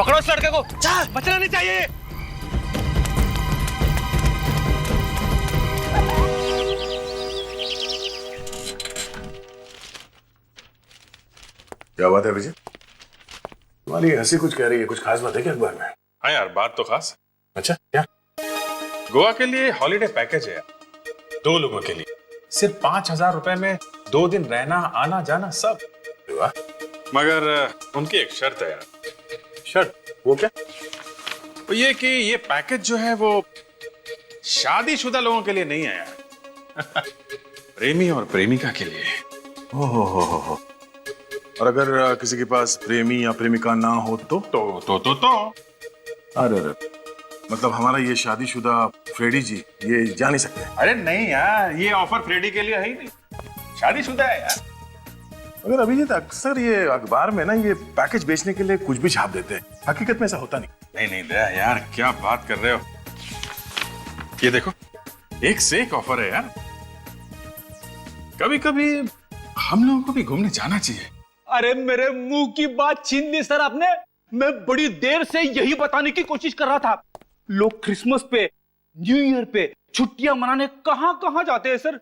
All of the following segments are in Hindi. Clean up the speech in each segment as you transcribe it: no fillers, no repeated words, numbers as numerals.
पकड़ो इस लड़के को, बचना नहीं चाहिए। क्या बात है विजय? तुम्हारी हंसी कुछ कह रही है, कुछ खास बात है क्या अखबार में? हाँ यार, बात तो खास। अच्छा क्या? गोवा के लिए हॉलीडे पैकेज है, 2 लोगों के लिए, सिर्फ 5,000 रुपए में 2 दिन रहना आना जाना सब। वाह। मगर उनकी एक शर्त है यार। शर्त? वो क्या? वो ये कि ये पैकेज जो है वो शादीशुदा लोगों के लिए नहीं है यार। प्रेमी और प्रेमिका के लिए। हो। और अगर किसी के पास प्रेमी या प्रेमिका ना हो तो? अरे मतलब हमारा ये शादीशुदा फ्रेडी जी ये जा नहीं सकते? अरे नहीं यार, ये ऑफर फ्रेडी के लिए है ही नहीं, शादीशुदा है यार। मगर अभिजीत अक्सर ये अखबार में ना ये पैकेज बेचने के लिए कुछ भी छाप देते हैं, हकीकत में ऐसा होता नहीं। नहीं दया यार, क्या बात कर रहे हो। ये देखो, एक से एक ऑफर है यार। कभी कभी हम लोगों को भी घूमने जाना चाहिए। अरे मेरे मुंह की बात छीन ली सर आपने। मैं बड़ी देर से यही बताने की कोशिश कर रहा था। लोग क्रिसमस पे, न्यू ईयर पे छुट्टियां मनाने कहां कहां जाते हैं सर।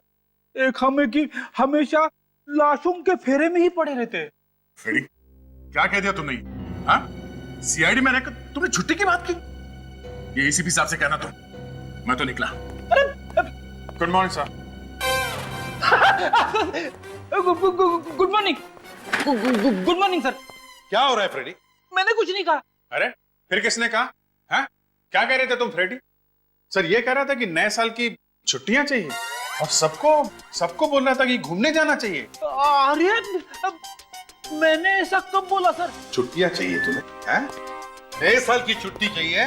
एक हमें की हमेशा लाशों के फेरे में ही पड़े रहते हैं। फ्रेडी, क्या कह दिया तुमने? हाँ? सीआईडी में रहकर तुमने छुट्टी की बात की? ये एसीपी साहब से कहना तुम। मैं तो निकला। Good morning sir. Good morning. Good morning sir. क्या हो रहा है फ्रेडी? मैंने कुछ नहीं कहा। अरे फिर किसने कहा? हाँ? क्या कह रहे थे तुम फ्रेडी? सर ये कह रहा था कि नए साल की छुट्टियां चाहिए और सबको बोल रहा था कि घूमने जाना चाहिए। अरे मैंने ऐसा कब बोला सर? छुट्टियां चाहिए तुम्हें? हैं? नए साल की छुट्टी चाहिए?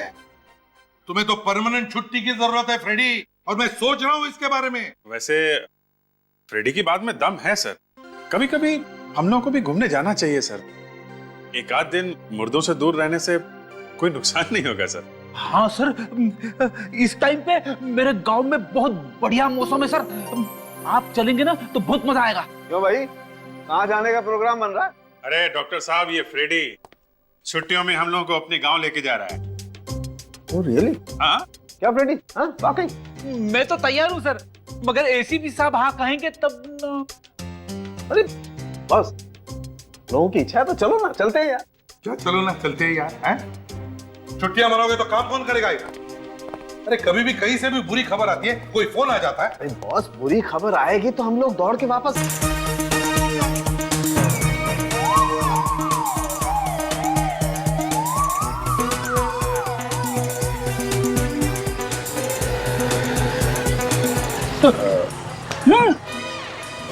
तुम्हें तो परमानेंट छुट्टी की जरूरत है फ्रेडी, और मैं सोच रहा हूं इसके बारे में। वैसे फ्रेडी की बात में दम है सर। कभी कभी हम लोगों को भी घूमने जाना चाहिए सर। एक आध दिन मुर्दों से दूर रहने से कोई नुकसान नहीं होगा सर। हाँ सर, इस टाइम पे मेरे गांव में बहुत बढ़िया मौसम है सर। आप चलेंगे ना तो बहुत मजा आएगा। क्यों भाई, कहाँ जाने का प्रोग्राम बन रहा है? अरे डॉक्टर साहब, ये फ्रेडी छुट्टियों में हम लोगों को अपने गांव लेके जा रहा है। Oh, really? हाँ? क्या फ्रेडी? हाँ, वाकई? मैं तो तैयार हूँ सर, मगर एसीपी साहब हाँ कहेंगे तब न... अरे बस, लोगों की इच्छा है तो चलो ना, चलते हैं यार। क्या चलो ना, चलते हैं यार। हैं? छुट्टियां मनाओगे तो काम कौन करेगा यार? अरे कभी भी कहीं से भी बुरी खबर आती है, कोई फोन आ जाता है। अरे बॉस, बुरी खबर आएगी तो हम लोग दौड़ के वापस।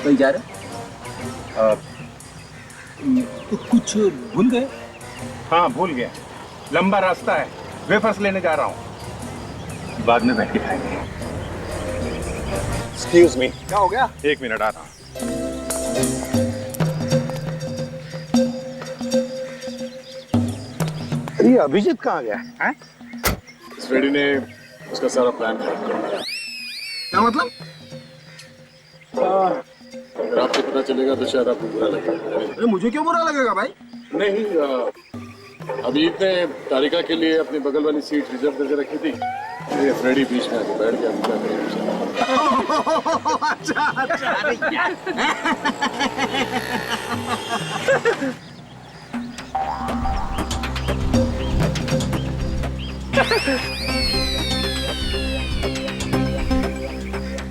कहीं जा रहे? कुछ भूल गए? हाँ भूल गया, लंबा रास्ता है, वेफर्स लेने जा रहा हूँ, बाद में बैठ के खाएंगे। Excuse me. क्या हो गया? 1 मिनट आ रहा हूँ। ये अभिजीत कहाँ गया है? फ्रेडी ने उसका सारा प्लान खराब कर दिया। क्या मतलब? अगर आपको पता चलेगा तो शायद आपको बुरा लगेगा। अरे मुझे क्यों बुरा लगेगा भाई? नहीं, अभी इतने तारिका के लिए अपनी बगल वाली सीट रिजर्व करके रखी थी, ये फ्रेडी बीच में आके बैठ गया। क्या करेंगे? अच्छा अच्छा, अरे यार।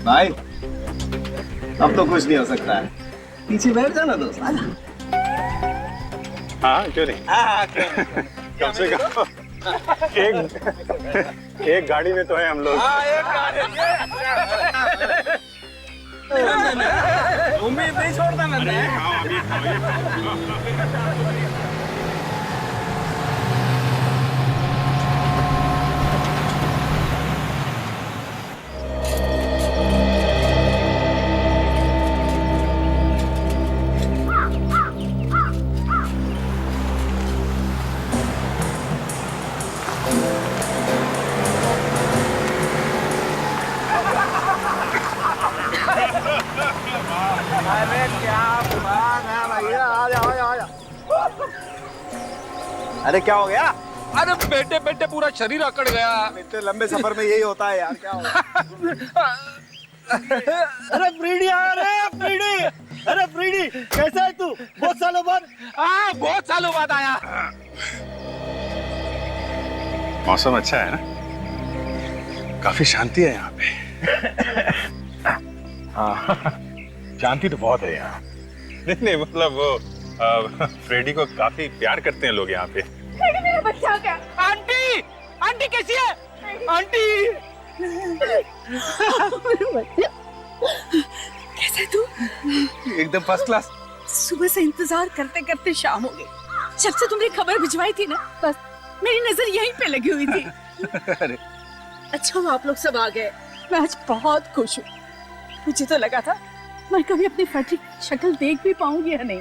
भाई अब तो कुछ नहीं हो सकता है, पीछे बैठ जाना दोस्त, आजा। हाँ क्यों नहीं, कम से कम एक गाड़ी में तो है हम लोग। उम्मीद नहीं छोड़ता मैं। अरे क्या बात है भैया, आ जाओ आ जाओ आ जाओ। अरे क्या हो गया? अरे बैठे बैठे पूरा शरीर अकड़ गया। इतने लंबे सफर में यही होता है यार, क्या होगा? अरे फ्रीडी आ रहे हैं, फ्रीडी। अरे फ्रीडी, कैसा है तू? बहुत सालों बाद। हाँ, बहुत सालों बाद आया। मौसम अच्छा है ना, काफी शांति है यहाँ पे। हाँ, शांति तो बहुत है यहाँ। नहीं मतलब वो फ्रेडी को काफी प्यार करते हैं लोग यहाँ पे। फ्रेडी मेरा बच्चा आ गया। आंटी, आंटी कैसी है? आंटी, मेरा बच्चा कैसा है तू? एकदम फर्स्ट क्लास। सुबह से इंतजार करते करते शाम हो गई। जब से तुमने खबर भिजवाई थी ना, बस मेरी नजर यहीं पे लगी हुई थी। अरे अच्छा हुआ आप लोग सब आ गए। मैं आज बहुत खुश हूँ। मुझे तो लगा था मैं कभी अपनी फटी शक्ल देख भी पाऊंगी या नहीं।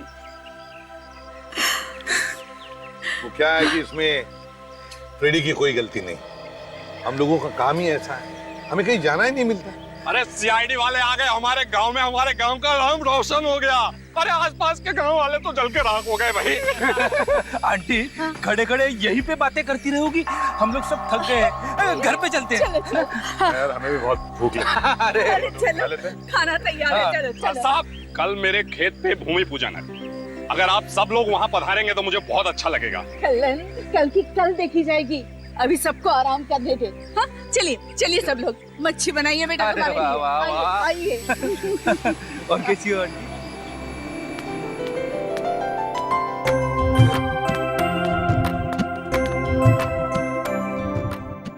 वो क्या है कि इसमें फ्रेडी की कोई गलती नहीं। हम लोगों का काम ही ऐसा है, हमें कहीं जाना ही नहीं मिलता। अरे सीआईडी वाले आ गए हमारे गांव में, हमारे गांव का नाम रोशन हो गया। अरे आसपास के गांव वाले तो जल के राख हो गए भाई। आंटी खड़े खड़े यहीं पे बातें करती रहोगी, हम लोग सब थक गए हैं, घर पे चलते हैं। चलो चलो। यार हमें भी बहुत भूख लगी। अरे चलो, खाना तैयार है। चलो चलो। साहब, कल मेरे खेत पे भूमि पूजन है। अगर आप सब लोग वहाँ पधारेंगे तो मुझे बहुत अच्छा लगेगा। कल्याण, कल की कल देखी जाएगी। अभी सबको आराम करने दे। हाँ, चलिए चलिए सब लोग मच्छी बनाइए बेटा अरे हमारे वाह, लिए। वाह, वाह। आइए, आइए। और कैसी हो आंटी?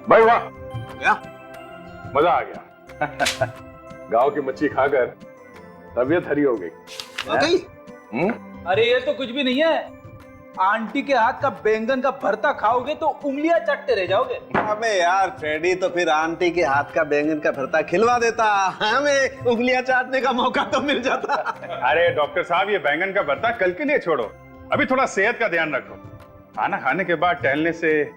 भाई वाह, क्या? मजा आ गया। गांव की मच्छी खाकर तबीयत हरी हो गई। वाकई? अरे ये तो कुछ भी नहीं है, आंटी के हाथ का बैंगन का भरता खाओगे तो उंगलियां चटते रह जाओगे। अबे यार फ्रेडी तो फिर आंटी के हाथ का बैंगन का भरता खिलवा देता, हमें उंगलियां चाटने का मौका तो मिल जाता। अरे डॉक्टर साहब, ये बैंगन का भरता कल के लिए छोड़ो, अभी थोड़ा सेहत का ध्यान रखो। खाना खाने के बाद टहलने से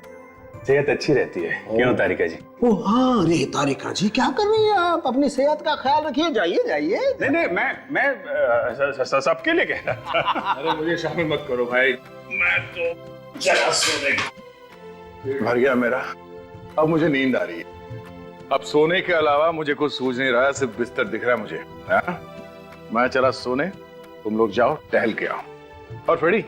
सेहत अच्छी रहती है। क्यों तारिका जी? ओ हाँ, अरे तारिका जी क्या कर रही हैं आप? अपनी सेहत का ख्याल रखिए, जाइए जाइए। नहीं नहीं, मैं सबके लिए कह रहा। अरे मुझे शामिल मत करो भाई, मैं तो जरा सोने भर गया मेरा। अब मुझे नींद आ रही है। अब सोने के अलावा मुझे कुछ सूझ नहीं रहा है, सिर्फ बिस्तर दिख रहा है मुझे। हाँ? मैं चला सोने, तुम लोग जाओ टहल के आओ। और फ्रेडी,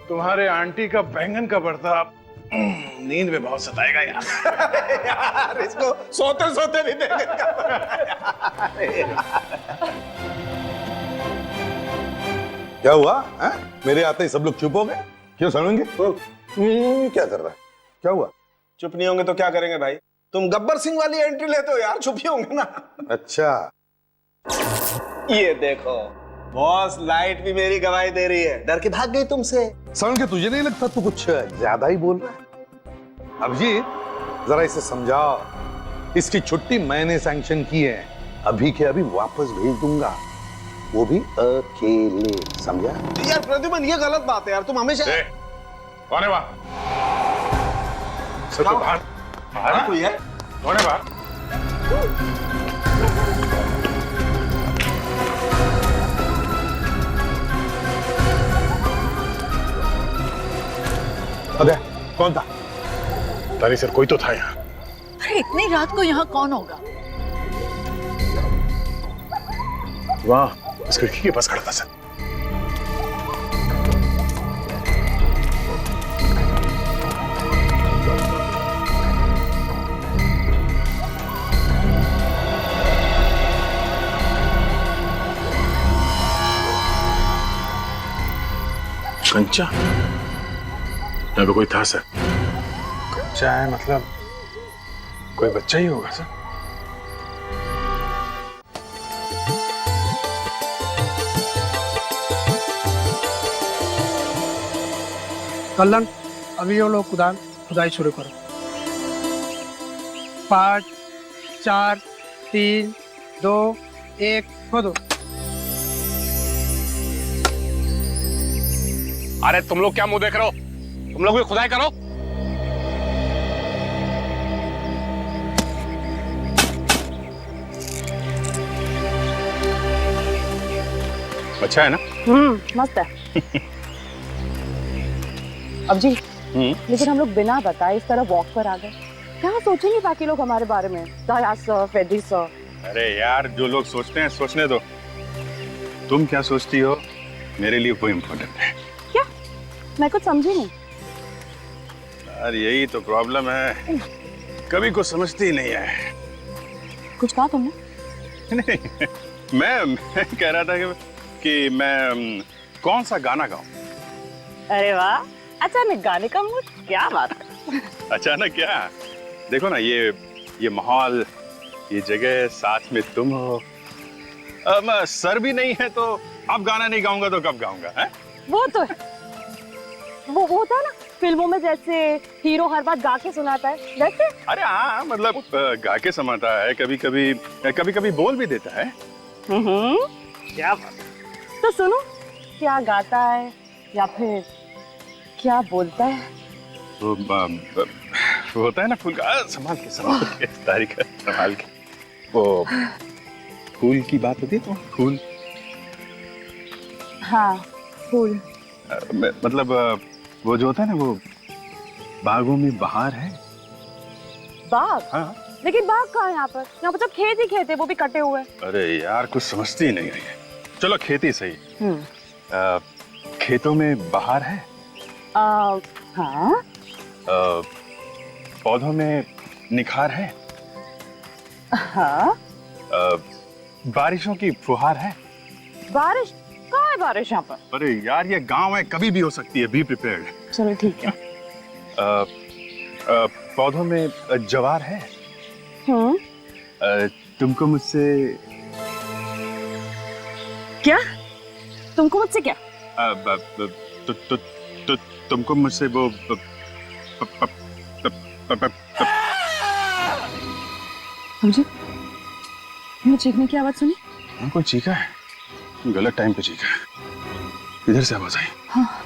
तुम्हारे आंटी का बैंगन का भरता नींद में बहुत सताएगा यार। यार इसको सोते सोते भी देखेगा। क्या हुआ है? मेरे आते ही सब लोग चुप हो गए, क्यों समझेंगे? क्या कर रहा है? क्या हुआ? चुप नहीं होंगे तो क्या करेंगे भाई? तुम गब्बर सिंह वाली एंट्री लेते हो यार, चुप ही होंगे ना। अच्छा, ये देखो बॉस, लाइट भी मेरी गवाही दे रही है। डर के भाग गई तुमसे। समझ के तुझे नहीं लगता तू कुछ ज्यादा ही बोल रहा है? अभिजीत, जरा इसे समझाओ, इसकी छुट्टी मैंने सैंक्शन की है, अभी के अभी वापस भेज दूंगा, वो भी अकेले, समझा? यार प्रद्युमन, ये गलत बात है यार, तुम हमेशा। कौन है वहां? सब तो बाहर हाँ, कोई है? कौन है बाहर? अबे कौन था? तारी सर, कोई तो था यहाँ। अरे इतनी रात को यहाँ कौन होगा? वहाँ इस खिड़की के पास खड़ा था सर। कंचा, यहाँ पे कोई था सर? बच्चा है मतलब कोई बच्चा ही होगा सर। कल्याण, अभी वो लोग खुदाई शुरू करो। 5 4 3 2 1 खोदो। अरे तुम लोग क्या मुंह देख रहे हो? तुम लोग भी खुदाई करो। अच्छा है ना? मस्त है। अब जी लेकिन हम लोग बिना बताए इस तरह वॉक पर आ गए। क्या सोचेंगे बाकी लोग हमारे बारे में? दयाल सर, फेडी सर। अरे यार, जो लोग सोचते हैं सोचने दो। तुम क्या सोचती हो मेरे लिए वो इम्पोर्टेंट है। क्या? मैं कुछ समझी नहीं। यार यही तो प्रॉब्लम है, कभी कुछ समझती ही नहीं है। कुछ कहा तुमने? नहीं, मैं कह रहा था कि मैं कौन सा गाना गाऊं। अरे वाह, अचानक गाने का मूड, क्या बात है। अचानक क्या? देखो ना, ये माहौल, ये जगह, साथ में तुम हो। सर भी नहीं है तो अब गाना नहीं गाऊंगा तो कब गाऊंगा है? वो तो है, वो होता है ना फिल्मों में, जैसे हीरो हर बात गा के सुनाता है वैसे। अरे हाँ, मतलब गा के समाता है, कभी कभी बोल भी देता है। क्या बात। तो सुनो, क्या गाता है या फिर क्या बोलता है? वो होता है ना फूल का, संभाल के तारीख संभाल के, वो फूल की बात होती है तो फूल। हाँ, फूल। मतलब वो जो होता है ना, वो बागों में बहार है। बाग? हाँ। लेकिन बाग कहाँ है यहाँ पर? यहाँ पर तो खेत ही खेत है, वो भी कटे हुए। अरे यार, कुछ समझती ही नहीं है। चलो खेती सही। खेतों में बहार है। हाँ। पौधों में निखार है। हाँ। बारिशों की फुहार है। बारिश? कहाँ है बारिश यहाँ पर? अरे यार, ये गांव है, कभी भी हो सकती है, बी प्रिपेयर्ड। चलो ठीक है। पौधों में जवार है। तुमको मुझसे क्या? तुमको मुझसे क्या? तुमको मुझसे वो समझे? मैं चीखने की आवाज सुनी? कोई चीखा है? गलत टाइम पे चीखा है। इधर से आवाज आई। हाँ।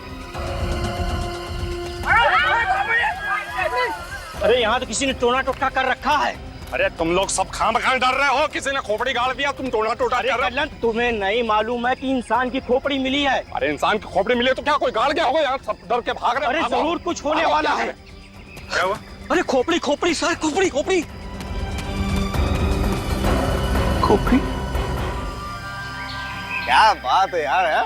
अरे यहाँ तो किसी ने टोना टोटका कर रखा है। अरे तुम लोग सब खामखा डर रहे हो, किसी ने खोपड़ी गाड़ दिया, तुम टोना टोटा कर रहे हो। तुम्हें नहीं मालूम है कि इंसान की खोपड़ी मिली है? अरे इंसान की खोपड़ी मिली तो क्या कोई गाड़ गया होगा? यहाँ सब डर के भाग रहे। अरे जरूर कुछ होने वाला है। क्या हुआ? अरे खोपड़ी खोपड़ी सर, खोपड़ी खोपड़ी खोपड़ी? क्या बात है यार, है?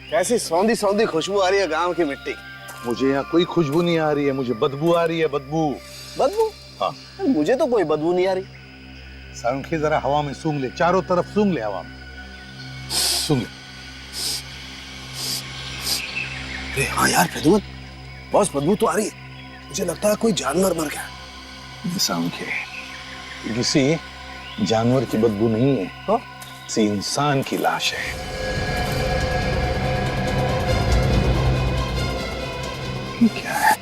कैसी सौंधी सौंधी खुशबू आ रही है गांव की मिट्टी। मुझे यहाँ कोई खुशबू नहीं आ रही है, मुझे बदबू आ रही है, बदबू। बदबू? हाँ। मुझे तो कोई बदबू नहीं आ रही। सांखे जरा हवा में सूंघ ले, चारों तरफ सूंघ ले, हवा में सूंघ ले। अरे हाँ यार प्रद्युमन, बॉस बदबू तो आ रही है। मुझे लगता है कोई जानवर मर गया। सांखे, किसी जानवर की बदबू नहीं है, तो किसी इंसान की लाश है। ये क्या है?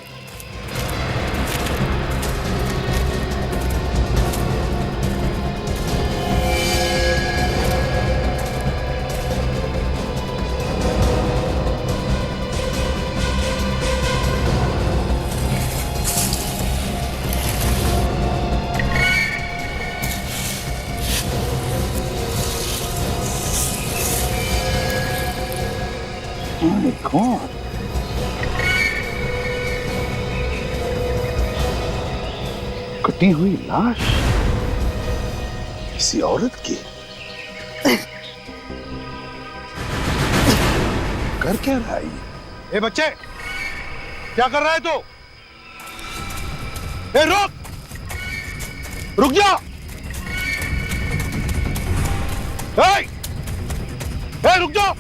My God. कटी हुई लाश किसी औरत की। कर क्या रहा है ये? बच्चे, क्या कर रहा है तू? रुक जा। रुक जा।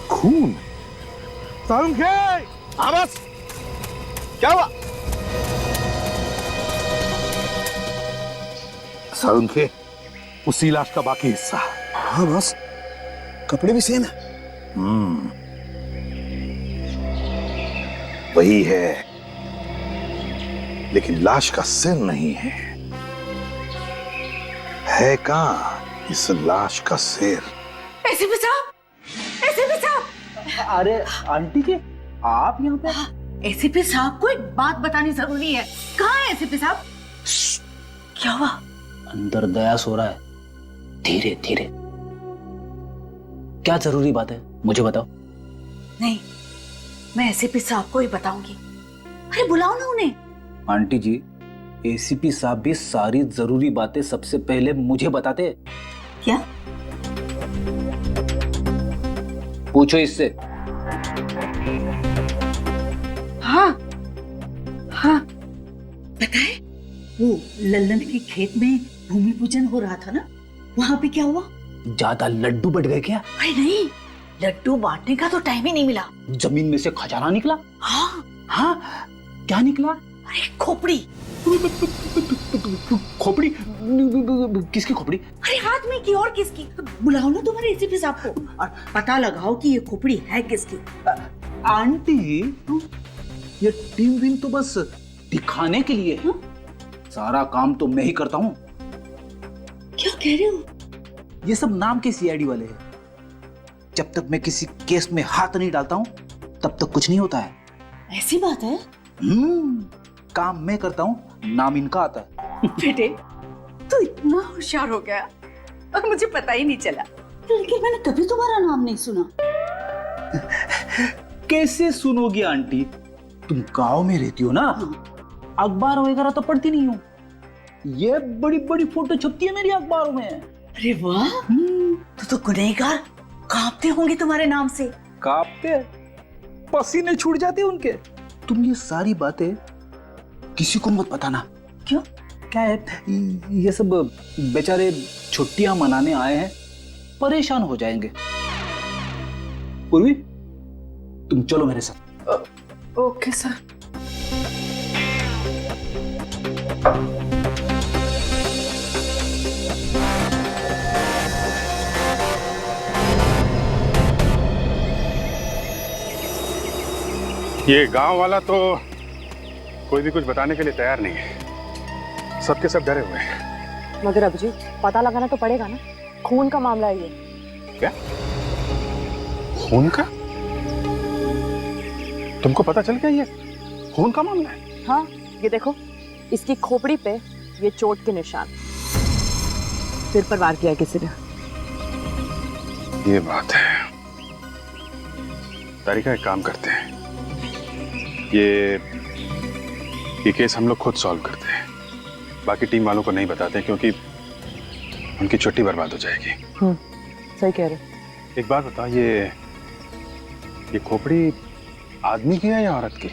खून। सांखे, हाँ बस, क्या हुआ? सांखे, उसी लाश का बाकी हिस्सा। हाँ बस, कपड़े भी सेम है। वही है, लेकिन लाश का सिर नहीं है। है कहां इस लाश का सिर? एसीपी साहब, अरे आंटी जी, आप यहाँ पे? एसीपी साहब को एक बात बतानी जरूरी है। कहाँ है एसीपी साहब? क्या हुआ? अंदर दया सो रहा है। धीरे धीरे। क्या जरूरी बात है, मुझे बताओ। नहीं, मैं एसीपी साहब को ही बताऊंगी। अरे बुलाओ ना उन्हें। आंटी जी, एसीपी साहब भी सारी जरूरी बातें सबसे पहले मुझे बताते। क्या? पूछो इससे। हाँ हाँ, पता है वो लल्लन के खेत में भूमि पूजन हो रहा था ना, वहां पे क्या हुआ? ज्यादा लड्डू बढ़ गए क्या? अरे नहीं, लड्डू बांटने का तो टाइम ही नहीं मिला। जमीन में से खजाना निकला? हाँ हाँ, क्या निकला? अरे खोपड़ी। खोपड़ी? किसकी खोपड़ी? अरे आदमी की और किसकी? बुलाओ ना तुम्हारे एसीपी साहब को और पता लगाओ कि ये खोपड़ी है किसकी। आंटी, ये टीम विन तो बस दिखाने के लिए है। सारा काम तो मैं ही करता हूँ। क्या कह रहे हो? ये सब नाम के सीआईडी वाले हैं। जब तक मैं किसी केस में हाथ नहीं डालता हूँ तब तक कुछ नहीं होता है। ऐसी बात है? काम मैं करता हूँ, नाम इनका आता है। बेटे, तू इतना होशियार हो गया और मुझे पता ही नहीं चला। लेकिन मैंने कभी तुम्हारा नाम नहीं सुना। कैसे सुनोगी आंटी? तुम गांव में रहती हो ना, अखबार वगैरह तो पढ़ती नहीं हो। ये बड़ी बड़ी फोटो छपती है मेरी अखबारों में। अरे वाह, तो गुनहगार कांपते होंगे तुम्हारे नाम से। कांपते? पसीने छूट जाते उनके। तुम ये सारी बातें किसी को मत बताना। क्यों? क्या है, ये सब बेचारे छुट्टियां मनाने आए हैं, परेशान हो जाएंगे। पूर्वी, तुम चलो मेरे साथ। Okay sir. ये गांव वाला तो कोई भी कुछ बताने के लिए तैयार नहीं है। सबके सब डरे हुए हैं। मगर अभिजीत, पता लगाना तो पड़ेगा ना, खून का मामला है ये। क्या? खून का? तुमको पता चल गया ये खून का मामला है? हाँ, ये देखो, इसकी खोपड़ी पे ये चोट के निशान। सिर पर वार किया है किसी ने। ये बात है। तारिका, एक काम करते हैं, ये केस हम लोग खुद सॉल्व करते हैं। बाकी टीम वालों को नहीं बताते क्योंकि उनकी छुट्टी बर्बाद हो जाएगी। सही कह रहे। एक बात बताओ, ये खोपड़ी आदमी की है या औरत की?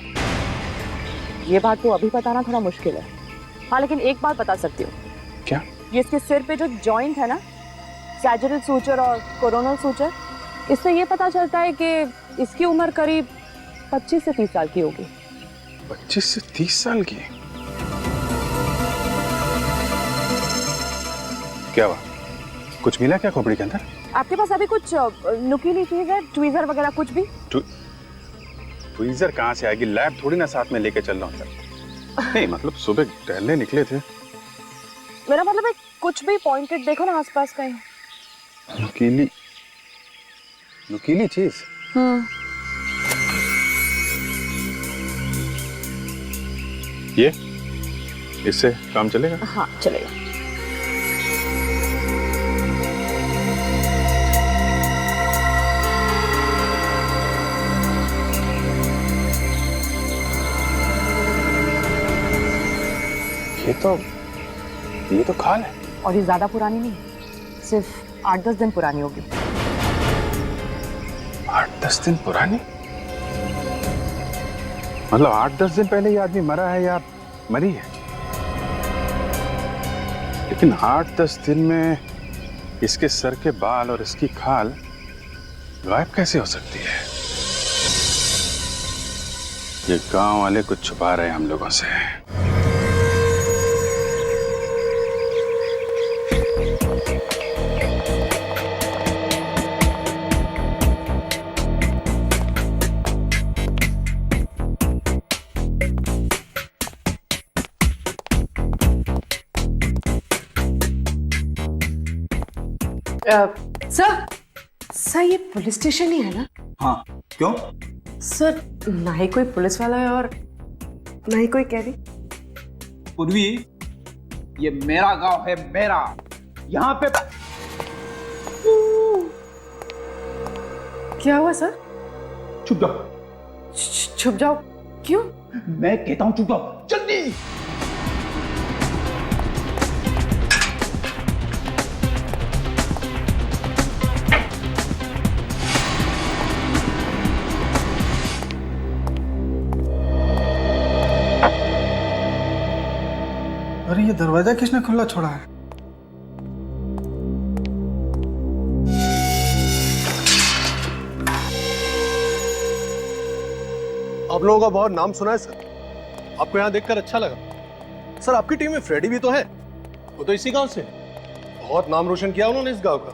ये बात तो अभी बताना थोड़ा मुश्किल है। हाँ, लेकिन एक बात बता सकती हूँ। क्या? ये इसके सिर पे जो जॉइंट है ना, सैजिटल सूचर और कोरोनल सूचर, इससे ये पता चलता है कि इसकी उम्र करीब 25 से 30 साल की होगी। 25 से 30 साल की? क्या हुआ? कुछ मिला क्या खोपड़ी के अंदर? आपके पास अभी कुछ नुकीली चीज है, ट्वीजर वगैरह कुछ भी? ट्वीजर कहाँ से आएगी? लैब थोड़ी ना साथ में लेके चल रहा हूँ सर। नहीं, मतलब सुबह टहलने निकले थे। मेरा मतलब है कुछ भी पॉइंटेड देखो ना आसपास कहीं। नुकीली चीज? ये इससे काम चलेगा? हाँ, चलेगा। ये तो खाल है। और ये ज्यादा पुरानी नहीं, सिर्फ 8-10 दिन पुरानी होगी। 8-10 दिन पुरानी? मतलब 8-10 दिन पहले ये आदमी मरा है या मरी है? लेकिन 8-10 दिन में इसके सर के बाल और इसकी खाल गायब कैसे हो सकती है? ये गांव वाले कुछ छुपा रहे हैं हम लोगों से। सर ये पुलिस स्टेशन ही है ना? हाँ, क्यों? सर ना ही कोई पुलिस वाला है और ना ही कोई कैदी। पूर्वी, ये मेरा गांव है, मेरा। यहाँ पे क्या हुआ सर? छुप जाओ। छुप जाओ? क्यों? मैं कहता हूँ छुप जाओ, जल्दी। अरे ये दरवाजा किसने खुला छोड़ा है? आप लोगों का बहुत नाम सुना है सर, आपको यहाँ देखकर अच्छा लगा। सर आपकी टीम में फ्रेडी भी तो है, वो तो इसी गांव से है। बहुत नाम रोशन किया उन्होंने इस गांव का।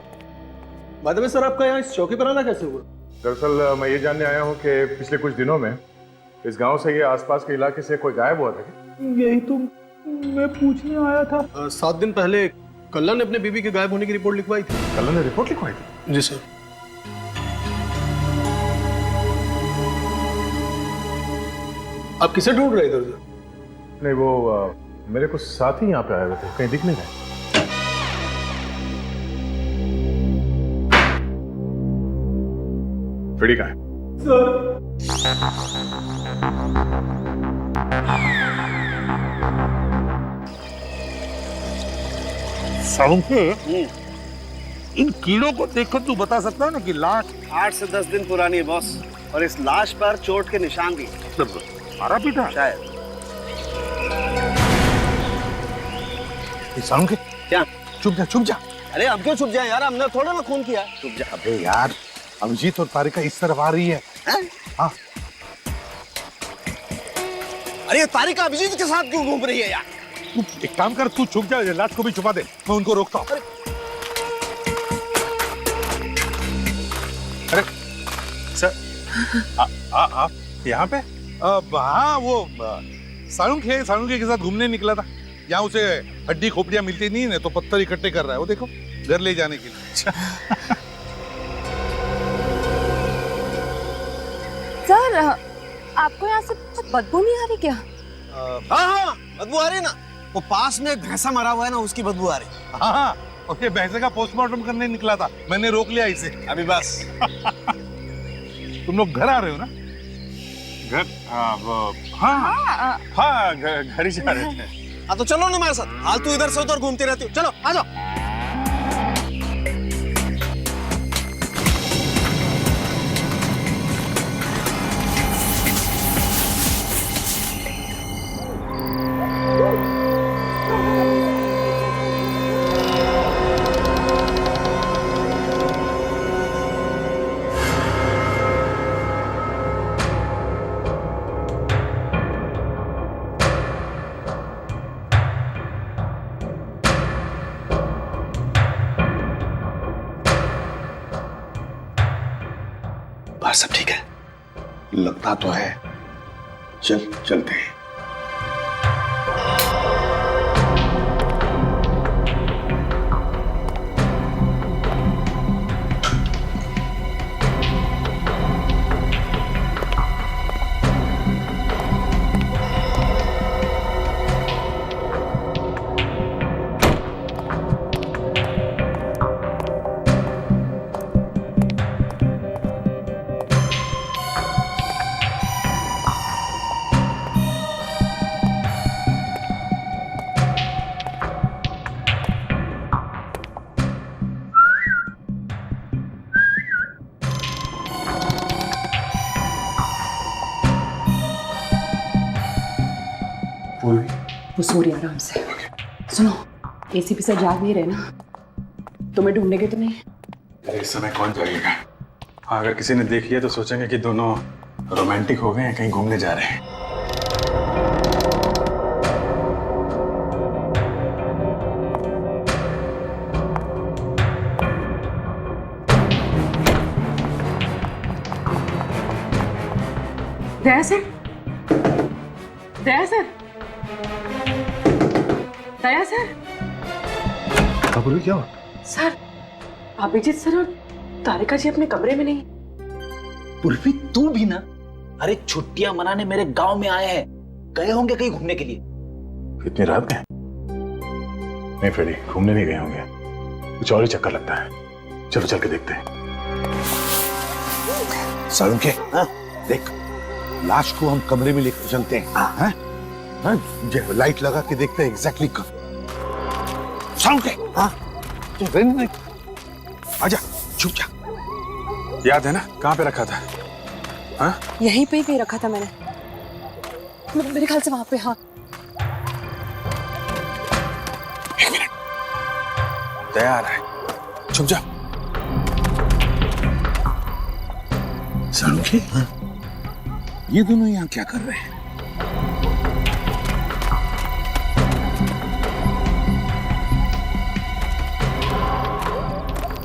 बाद में सर आपका यहाँ इस चौकी पर आना कैसे हुआ? दरअसल मैं ये जानने आया हूँ कि पिछले कुछ दिनों में इस गांव से ये आसपास के इलाके से कोई गायब हुआ था क्या? यही तो मैं पूछने आया था। 7 दिन पहले कल्लन ने अपने बीबी के गायब होने की रिपोर्ट लिखवाई थी। कल्लन ने रिपोर्ट लिखवाई थी? जी सर। आप किसे ढूंढ रहे इधर उधर? नहीं, वो मेरे कुछ साथी यहाँ पे आए हुए थे, कहीं दिख नहीं गए। फ्रेडी कहाँ है? इन कीड़ों को देखकर तू बता सकता है ना कि लाश 8 से 10 दिन पुरानी है बॉस, और इस लाश पर चोट के निशान भी मारा पीटा शायद। साउंड क्या? चुप जा। अरे अब क्यों छुप जाए यार, हमने थोड़ा ना खून किया। छुप जा। अबे यार, अभिजीत और तारिका इस तरफ आ रही है। हाँ। अरे ये तारिका अभिजीत के साथ क्यों घूम रही है यार? तू एक काम कर, तू छुप जा, लाश को भी छुपा दे, मैं उनको रोकता हूँ। अरे सर, आप यहाँ पे? हाँ, वो साळुंखे के साथ घूमने निकला था। यहाँ उसे हड्डी खोपड़ियां मिलती नहीं है तो पत्थर इकट्ठे कर रहा है, वो देखो, घर ले जाने के लिए। सर आपको यहाँ से बदबू नहीं आ रही क्या? हाँ बदबू आ रही ना, वो पास में एक भैंसा मरा हुआ है ना, उसकी बदबू आ रही। हाँ, और ये भैंसे का पोस्टमार्टम करने निकला था, मैंने रोक लिया इसे। अभी बस। तुम लोग घर आ रहे हो ना? घर? हाँ, घर ही जा रहे थे। हाँ तो चलो ना मेरे साथ, हाल तू इधर से उधर घूमती रहती हो, चलो आ जाओ। सब ठीक है? लगता तो है। चलते हैं। वो सो रही आराम से। सुनो, एसीपी सर जाग नहीं रहे ना, तुम्हें ढूंढेंगे तो नहीं? अरे इस समय कौन जाएगा? हाँ, अगर किसी ने देख लिया तो सोचेंगे कि दोनों रोमांटिक हो गए हैं, कहीं घूमने जा रहे हैं। दया सर, दया सर, दया सर। बोलिए, क्या हुआ? सर अभिजीत सर और तारिका जी अपने कमरे में नहीं। उर्फी तू भी ना, अरे छुट्टियां मनाने मेरे गांव में आए हैं, गए होंगे कहीं घूमने के लिए। इतनी रात में? नहीं फ्रेडी, घूमने नहीं गए होंगे, कुछ और ही चक्कर लगता है। चलो चल के देखते हैं। सालुंखे, देख, लाश को हम कमरे में लेकर चलते हैं। हाँ? लाइट लगा के देखते हैं एग्जैक्टली कब। सालुंखे, आजा, छुप जा। याद है ना कहाँ पे रखा था? हाँ? यहीं पे ही रखा था मैंने, मेरे ख्याल से वहां पे। हाँ, एक मिनट, तैयार है, छुप जा। सालुंखे, ये दोनों यहाँ क्या कर रहे हैं?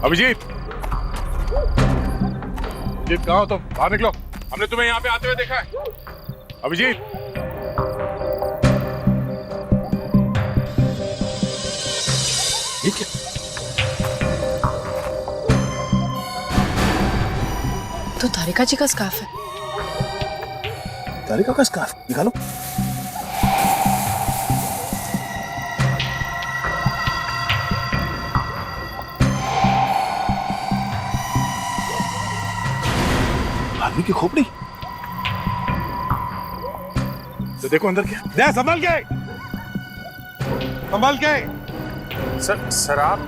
अभिजीत, अभिजीत कहाँ हो तुम? बाहर निकलो, हमने तुम्हें यहाँ पे आते हुए देखा है। अभिजीत, ये क्या? तो तारिका जी का स्कार्फ है। तारिका का स्कार्फ निकालो। आदमी की खोपड़ी। तो देखो अंदर क्या। दे, संभल के, संभल के। सर आप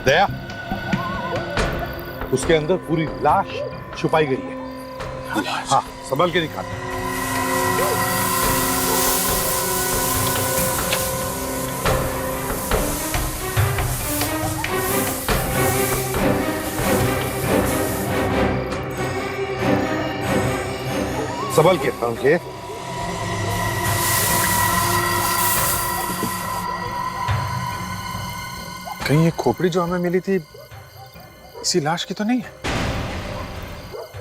दया, उसके अंदर पूरी लाश छुपाई गई है। हाँ, संभल के निकाल। संभल के, संभल के। कहीं ये खोपड़ी जो हमें मिली थी इसी लाश की तो नहीं है?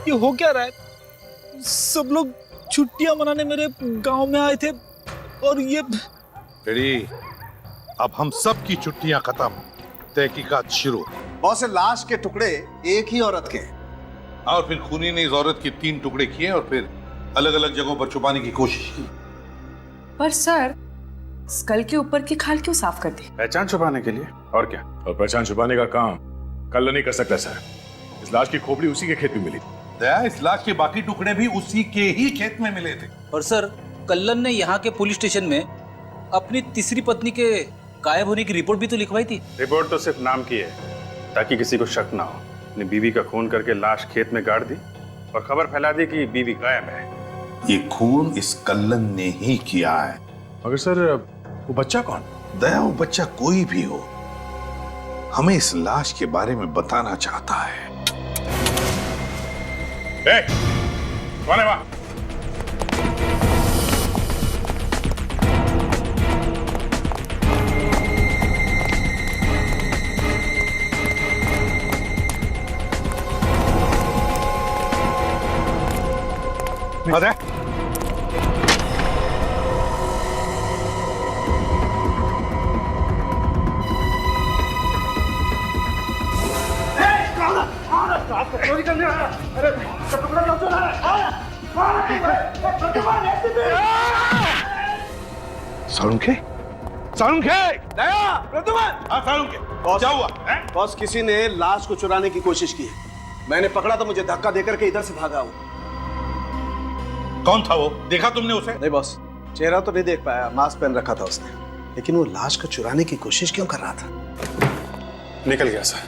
ये हो क्या रहा है? सब लोग छुट्टियां मनाने मेरे गांव में आए थे और ये रेडी, अब हम सब की छुट्टियां खत्म, तहकीकात शुरू। बहुत से लाश के टुकड़े एक ही औरत के। और फिर खूनी ने इस औरत के 3 टुकड़े किए और फिर अलग अलग जगहों पर छुपाने की कोशिश की। पर सर, स्कल के ऊपर की खाल क्यों साफ कर दी? पहचान छुपाने के लिए, और क्या? और पहचान छुपाने का काम कल नहीं कर सकता सर। इस लाश की खोपड़ी उसी के खेत में मिली। दया, इस लाश के बाकी टुकड़े भी उसी के ही खेत में मिले थे। और सर, कल्लन ने यहाँ के पुलिस स्टेशन में अपनी तीसरी पत्नी के गायब होने की रिपोर्ट भी तो लिखवाई थी। रिपोर्ट तो सिर्फ नाम की है ताकि किसी को शक ना हो। अपनी बीवी का खून करके लाश खेत में गाड़ दी और खबर फैला दी कि बीवी गायब है। ये खून इस कल्लन ने ही किया है। मगर सर, वो बच्चा कौन? दया, वो बच्चा कोई भी हो, हमें इस लाश के बारे में बताना चाहता है। कौन है वहां? अरे सालुंखे, सालुंखे, दया, प्रद्युमन। हाँ सालुंखे, क्या हुआ? बॉस, किसी ने लाश को चुराने की कोशिश की है। मैंने पकड़ा तो मुझे धक्का देकर के इधर से भागा वो। कौन था वो? देखा तुमने उसे? नहीं बॉस, चेहरा तो नहीं देख पाया, मास्क पहन रखा था उसने, लेकिन वो लाश को चुराने की कोशिश क्यों कर रहा था? निकल गया सर,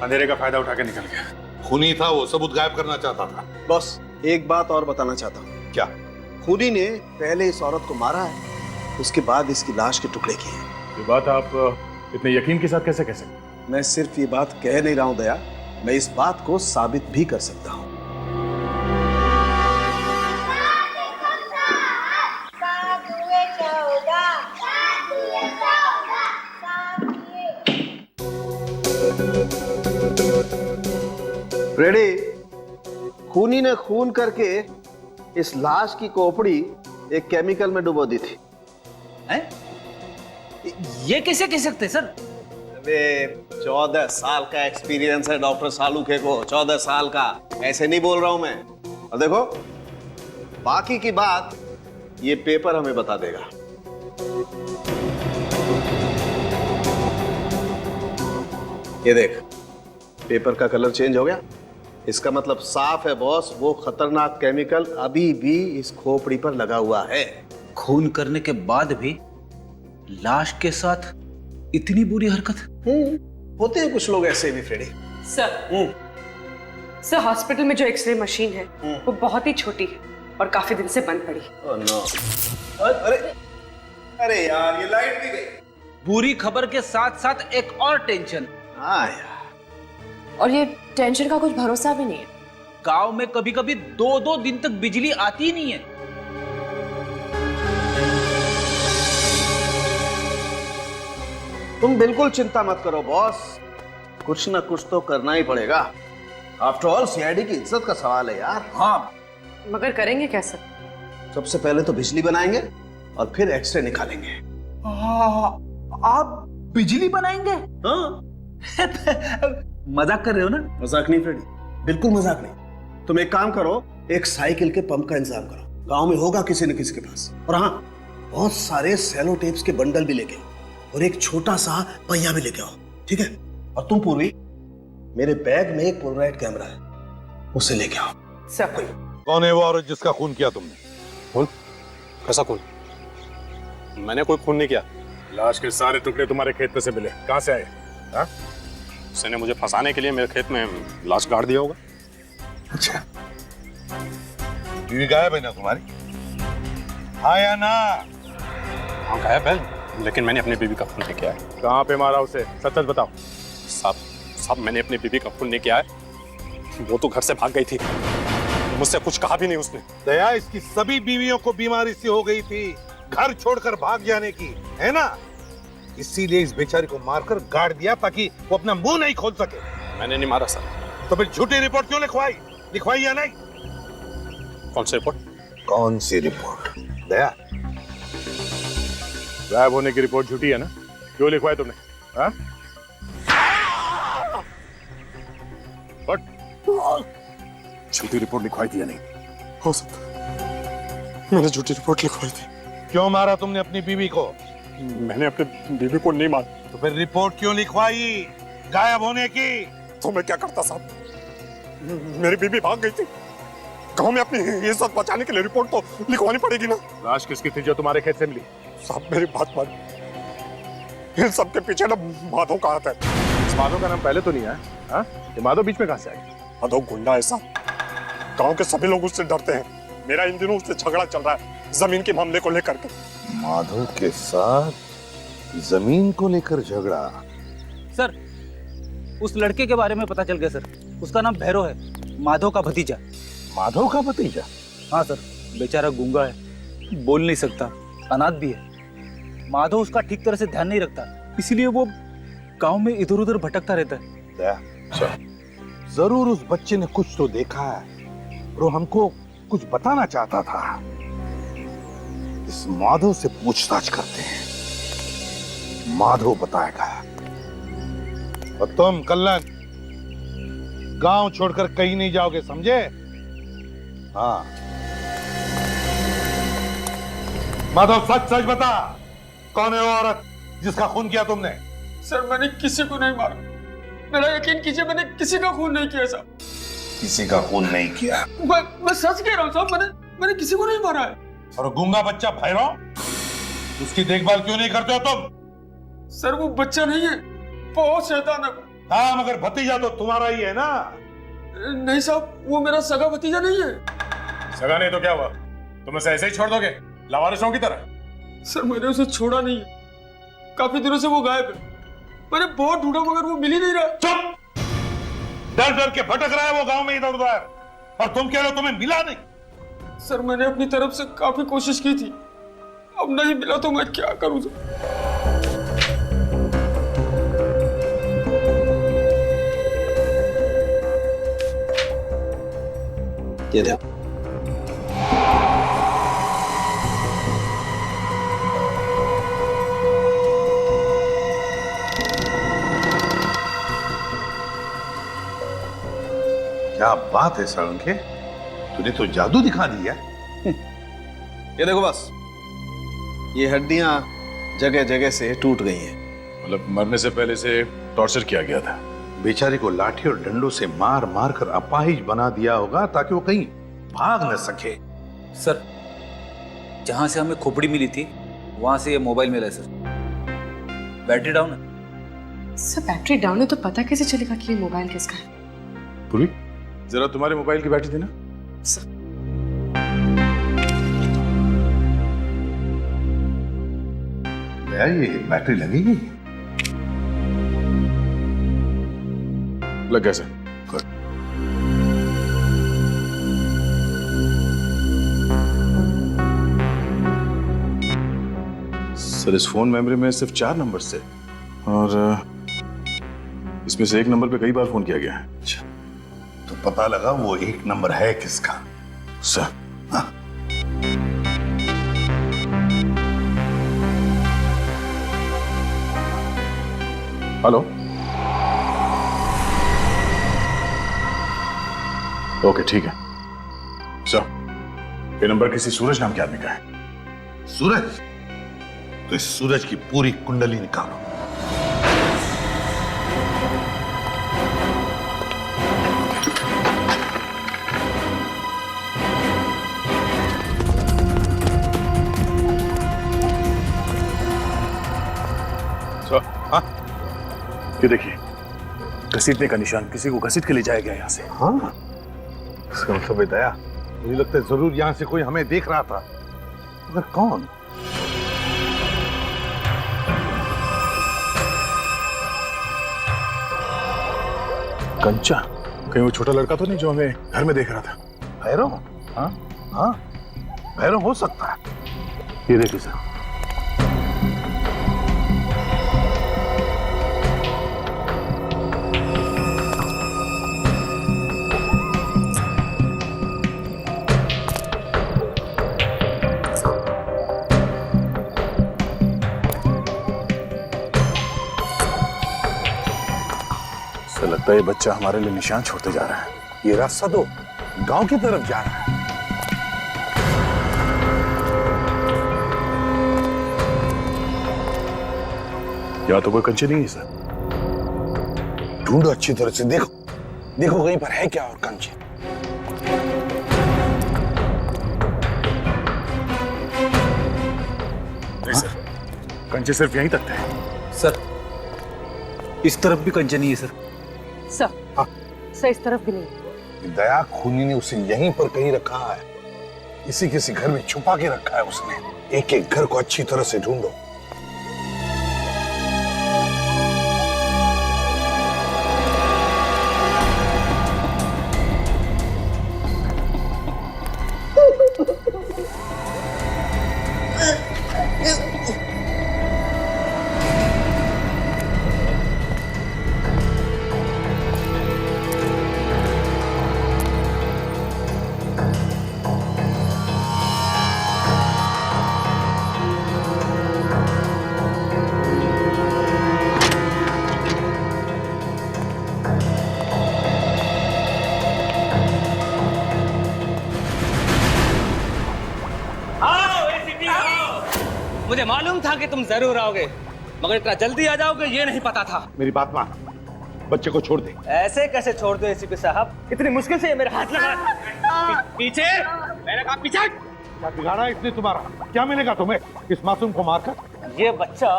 अंधेरे का फायदा उठा के निकल गया। खूनी था वो, सबूत गायब करना चाहता था। बॉस, एक बात और बताना चाहता हूँ। क्या? खूनी ने पहले इस औरत को मारा है, उसके बाद इसकी लाश के टुकड़े किए। ये बात आप इतने यकीन के साथ कैसे कह सकते? मैं सिर्फ ये बात कह नहीं रहा हूं दया, मैं इस बात को साबित भी कर सकता हूं। रेडी, खूनी ने खून करके इस लाश की खोपड़ी एक केमिकल में डुबो दी थी। हैं? ये कैसे कह सकते सर? 14 साल का एक्सपीरियंस है डॉक्टर सालूखे को, 14 साल का। ऐसे नहीं बोल रहा हूं मैं। और देखो, बाकी की बात ये पेपर हमें बता देगा। ये देख, पेपर का कलर चेंज हो गया। इसका मतलब साफ है बॉस, वो खतरनाक केमिकल अभी भी इस खोपड़ी पर लगा हुआ है। खून करने के बाद भी लाश के साथ इतनी बुरी हरकत। होते हैं कुछ लोग ऐसे भी फ्रेडी। सर हॉस्पिटल में जो एक्सरे मशीन है वो बहुत ही छोटी है और काफी दिन से बंद पड़ी। Oh no. अरे अरे यार, ये लाइट भी गई। बुरी खबर के साथ साथ एक और टेंशन। हाँ यार, और ये टेंशन का कुछ भरोसा भी नहीं है। गांव में कभी कभी 2-2 दिन तक बिजली आती ही नहीं है। तुम बिल्कुल चिंता मत करो बॉस, कुछ ना कुछ तो करना ही पड़ेगा। आफ्टर ऑल सीआईडी की इज्जत का सवाल है यार। हाँ, मगर करेंगे कैसे? सबसे पहले तो बिजली बनाएंगे और फिर एक्सरे निकालेंगे। आप बिजली बनाएंगे? हाँ। मजाक कर रहे हो ना? मजाक नहीं फ्रेडी, बिल्कुल मजाक नहीं। तुम एक काम करो, एक साइकिल के पंप का इंतजाम करो, गांव में होगा किसी न किसी के पास। और हाँ, बहुत सारे सेलो टेप्स के बंडल भी लेके आओ और एक छोटा सा पहिया भी लेके आओ, ठीक है? और तुम पूर्वी, मेरे बैग में एक पोलराइड कैमरा है, उसे लेके आओ। सब कौन है वो औरत जिसका खून किया तुमने? खून? कैसा खून? मैंने कोई खून नहीं किया। लाश के सारे टुकड़े तुम्हारे खेत में से मिले, कहां से आए? हाँ? उसने मुझे फंसाने के लिए मेरे खेत में लाश गाड़ दिया होगा। अच्छा, बीवी गायब है ना तुम्हारी? हाँ या ना? हाँ गायब है, लेकिन मैंने अपनी बीवी का खून नहीं किया है। कहां पे मारा उसे, सच सच बताओ। साहब मैंने अपनी बीवी का खून नहीं किया है। वो तो घर से भाग गई थी, मुझसे कुछ कहा भी नहीं उसने। दया, इसकी सभी बीवियों को बीमारी सी हो गई थी, घर छोड़कर भाग जाने की, है ना? इसीलिए इस बेचारी को मारकर गाड़ दिया ताकि वो अपना मुंह नहीं खोल सके। मैंने नहीं मारा सर। तो फिर झूठी रिपोर्ट क्यों लिखवाई या नहीं? कौन सी रिपोर्ट? कौन सी रिपोर्ट? दया, गायब होने की रिपोर्ट झूठी है ना? क्यों लिखवाई तुमने? हाँ? झूठी रिपोर्ट लिखवाई थी या नहीं? हो सकता है मैंने झूठी रिपोर्ट लिखवाई थी। क्यों मारा तुमने अपनी बीवी को? मैंने अपनी बीवी को नहीं मारा। तो फिर रिपोर्ट क्यों लिखवाई गायब होने की? तो मैं क्या करता साहब, मेरी बीवी भाग गई थी। गांव में अपनी इज्जत बचाने के लिए रिपोर्ट तो लिखवानी पड़ेगी ना। लाश किसकी थी जो तुम्हारे खेत से मिली? साहब मेरी बात मान, इन सबके पीछे ना माधव का हाथ है। इस माधव का नाम पहले तो नहीं है। हाँ? ये माधव बीच में कहां से आई? माधव गुंडा है साहब, गांव के सभी लोग उससे डरते हैं। मेरा इन दिनों उससे झगड़ा चल रहा है जमीन के मामले को लेकर के। माधव के साथ जमीन को लेकर झगड़ा? सर, उस लड़के के बारे में पता चल गया सर। उसका नाम भैरव है, माधव का भतीजा। माधव का भतीजा? हाँ सर, बेचारा गूंगा है, बोल नहीं सकता, अनाथ भी है। माधव उसका ठीक तरह से ध्यान नहीं रखता, इसलिए वो गांव में इधर उधर भटकता रहता है। दया, जरूर उस बच्चे ने कुछ तो देखा है और वो हमको कुछ बताना चाहता था। इस माधव से पूछताछ करते हैं, माधव बताएगा। और तुम कल्लन गांव छोड़कर कहीं नहीं जाओगे, समझे? हाँ। माधव, सच सच बता, कौन है वो औरत जिसका खून किया तुमने? सर मैंने किसी को नहीं मारा, मेरा यकीन कीजिए, मैंने किसी का खून नहीं किया साहब। किसी का खून नहीं किया? मैं सच कह रहा हूँ साहब, मैंने किसी को नहीं मारा है। और गूंगा बच्चा भैरव, उसकी देखभाल क्यों नहीं करते हो तुम? सर वो बच्चा नहीं है, बहुत शैतान है। हाँ, मगर भतीजा तो तुम्हारा ही है ना? नहीं साहब, वो मेरा सगा भतीजा नहीं है। सगा नहीं तो क्या हुआ? तुम उसे ऐसे ही छोड़ दोगे लावारिसों की तरह? सर मैंने उसे छोड़ा नहीं है, काफी दिनों से वो गायब है। मैंने बहुत ढूंढा मगर वो मिल ही नहीं रहा। चुप! डर डर के भटक रहा है वो गांव में इधर उधर, और तुम कह रहे हो तुम्हें मिला नहीं? सर मैंने अपनी तरफ से काफी कोशिश की थी, अब नहीं मिला तो मैं क्या करूं सर? ये देखो, क्या बात है साळुंखे, तूने तो जादू दिखा दिया। ये देखो बस, ये हड्डियां जगह जगह से टूट गई हैं। मतलब मरने से पहले से टॉर्चर किया गया था। बेचारे को लाठी और डंडों से मार मार कर अपाहिज बना दिया होगा ताकि वो कहीं भाग न सके। सर, जहां से हमें खोपड़ी मिली थी वहां से ये मोबाइल मिला है सर। बैटरी डाउन है। सर बैटरी डाउन है तो पता कैसे चलेगा कि ये मोबाइल किसका है? पूरी, जरा तुम्हारे मोबाइल की बैटरी देना। सर भैया ये बैटरी लगेगी? लग गया सर। सर इस फोन मेमोरी में सिर्फ 4 नंबर थे और इसमें से एक नंबर पे कई बार फोन किया गया है। अच्छा, तो पता लगा वो एक नंबर है किसका? सर हाँ। हेलो, ओके ठीक है सर। ये नंबर किसी सूरज नाम के आदमी का है। सूरज? तो इस सूरज की पूरी कुंडली निकालो। सर हाँ, ये देखिए, घसीटने का निशान, किसी को घसीट के ले जाया गया यहाँ से। हाँ, इसका मतलब है दया, मुझे लगता है जरूर यहां से कोई हमें देख रहा था, मगर कौन? कंचा, कहीं वो छोटा लड़का तो नहीं जो हमें घर में देख रहा था? भैरव? हाँ हाँ, भैरव हो सकता है। ये देखिए सर। लगता है ये बच्चा हमारे लिए निशान छोड़ते जा रहा है। ये रास्ता तो गांव की तरफ जा रहा है। या तो कोई कंचे नहीं है सर। ढूंढो अच्छी तरह से, देखो देखो कहीं पर है क्या और कंचे। नहीं सर, कंचे सिर्फ यहीं तक थे। सर, इस तरफ भी कंचे नहीं है सर। सर, सर इस तरफ भी नहीं। दया खूनी ने उसे यहीं पर कहीं रखा है, इसी किसी घर में छुपा के रखा है उसने। एक एक घर को अच्छी तरह से ढूंढो। मुझे मालूम था कि तुम जरूर आओगे, मगर इतना जल्दी आ जाओगे ये नहीं पता था। मेरी बात मान, बच्चे को छोड़ दे। ऐसे कैसे छोड़ दो एसीपी साहब? इतनी मुश्किल से ये मेरे हाथ लगा। पीछे, मैंने कहा पीछे। क्या बिगाड़ा इसने तुम्हारा? क्या मिलेगा तुम्हें इस मासूम को मारकर? ये बच्चा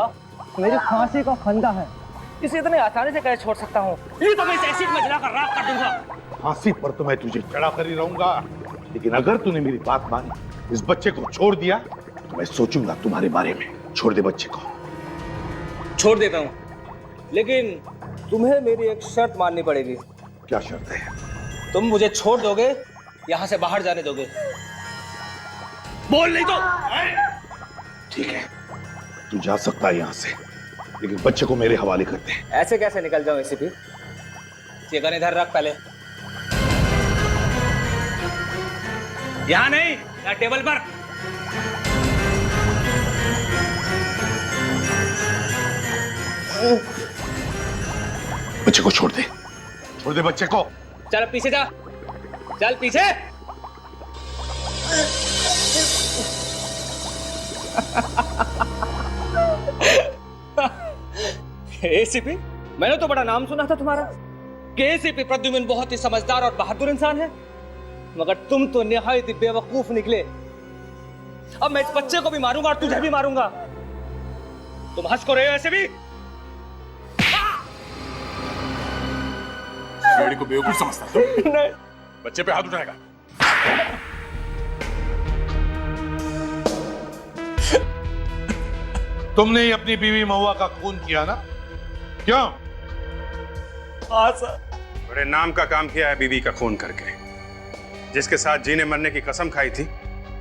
मेरी फांसी का फंदा है, इसे इतने आसानी से कैसे छोड़ सकता हूँ? ये तो मैं इस एसिड में जलाकर राख कर दूंगा। फांसी पर तो मैं तुझे चढ़ा कर ही रहूंगा, लेकिन अगर तूने मेरी बात मानी, इस बच्चे को छोड़ दिया, तो मैं सोचूंगा तुम्हारे बारे में। छोड़ दे बच्चे को। छोड़ देता हूँ, लेकिन तुम्हें मेरी एक शर्त माननी पड़ेगी। क्या शर्त है? तुम मुझे छोड़ दोगे, यहाँ से बाहर जाने दोगे? बोल नहीं तो। ठीक है, तू जा सकता है यहाँ से, लेकिन बच्चे को मेरे हवाले कर दे। ऐसे कैसे निकल जाऊं एसीपी? ये गन इधर रख पहले। यहाँ नहीं, यहाँ टेबल पर। बच्चे को छोड़ दे, छोड़ दे बच्चे को। चल पीछे जा, चल पीछे। एसीपी, मैंने तो बड़ा नाम सुना था तुम्हारा कि एसीपी प्रद्युम्न बहुत ही समझदार और बहादुर इंसान है, मगर तुम तो निहायत ही बेवकूफ निकले। अब मैं इस बच्चे को भी मारूंगा और तुझे भी मारूंगा। तुम हंस को रहे हो एसीपी? सीआईडी को बेवकूफ समझता है तुम? नहीं। बच्चे पे हाथ उठाएगा? तुमने ही अपनी बीवी महुआ का खून किया ना? क्यों? हाँ सर। बड़े नाम का काम किया है बीवी का खून करके। जिसके साथ जीने मरने की कसम खाई थी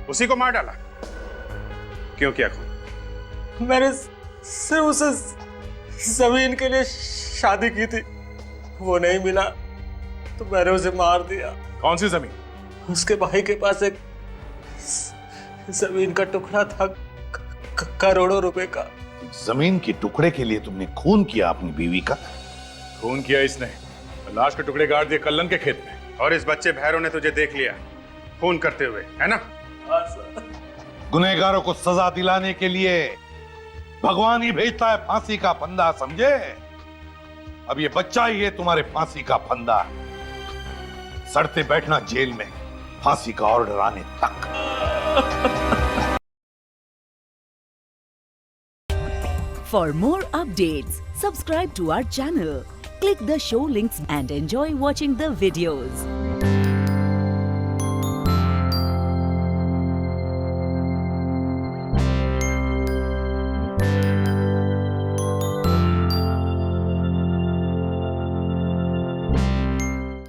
उसी को मार डाला। क्यों किया खून? मैंने सिर्फ उसे जमीन के लिए शादी की थी, वो नहीं मिला तो मैंने उसे मार दिया। कौन सी जमीन? उसके भाई के पास एक जमीन का टुकड़ा था, करोड़ों रुपए का। जमीन के टुकड़े के लिए तुमने खून किया अपनी बीवी का? खून किया इसने, लाश के टुकड़े गाड़ दिए कल्लन के खेत में। और इस बच्चे भैरव ने तुझे देख लिया खून करते हुए, है ना? गुनहगारों को सजा दिलाने के लिए भगवान ही भेजता है फांसी का फंदा, समझे? अब ये बच्चा ही है तुम्हारे फांसी का फंदा। सड़ते बैठना जेल में फांसी का ऑर्डर आने तक। For more updates, subscribe to our channel, click the show links and enjoy watching the videos.